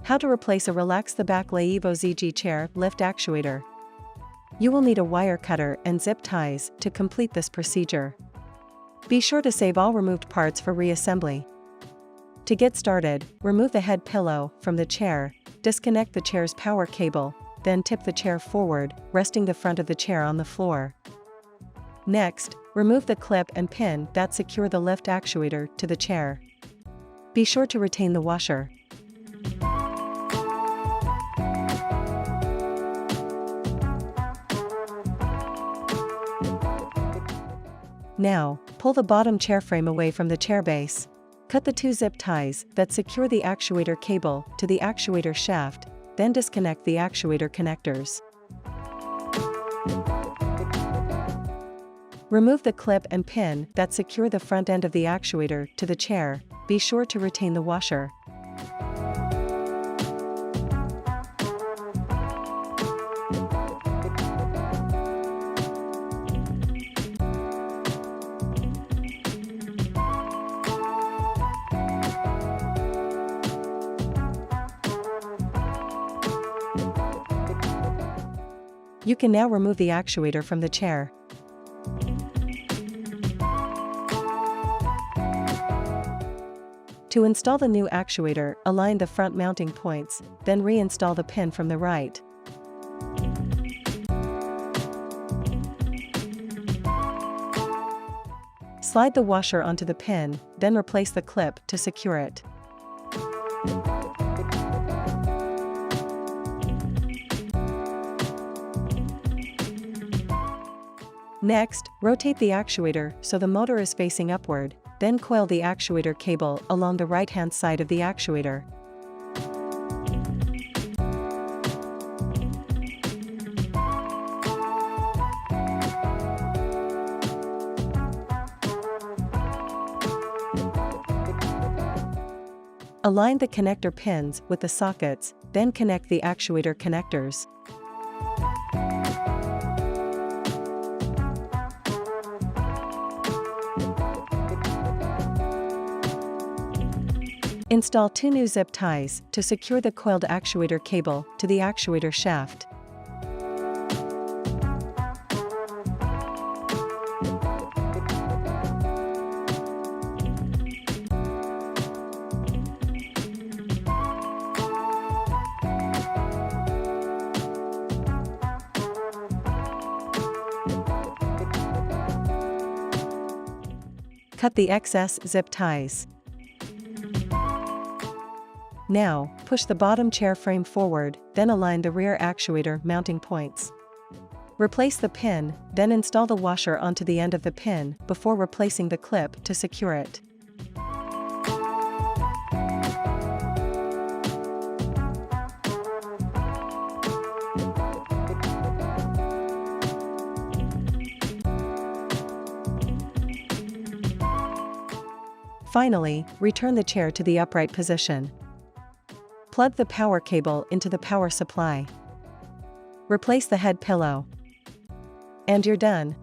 How to replace a Relax the Back Laevo ZG Chair lift actuator. You will need a wire cutter and zip ties to complete this procedure. Be sure to save all removed parts for reassembly. To get started, remove the head pillow from the chair, disconnect the chair's power cable, then tip the chair forward, resting the front of the chair on the floor. Next, remove the clip and pin that secure the lift actuator to the chair. Be sure to retain the washer. Now, pull the bottom chair frame away from the chair base. Cut the two zip ties that secure the actuator cable to the actuator shaft, then disconnect the actuator connectors. Remove the clip and pin that secure the front end of the actuator to the chair. Be sure to retain the washer. You can now remove the actuator from the chair. To install the new actuator, align the front mounting points, then reinstall the pin from the right. Slide the washer onto the pin, then replace the clip to secure it. Next, rotate the actuator so the motor is facing upward, then coil the actuator cable along the right-hand side of the actuator. Align the connector pins with the sockets, then connect the actuator connectors. Install two new zip ties to secure the coiled actuator cable to the actuator shaft. Cut the excess zip ties. Now, push the bottom chair frame forward, then align the rear actuator mounting points. Replace the pin, then install the washer onto the end of the pin before replacing the clip to secure it. Finally, return the chair to the upright position. Plug the power cable into the power supply. Replace the head pillow. And you're done.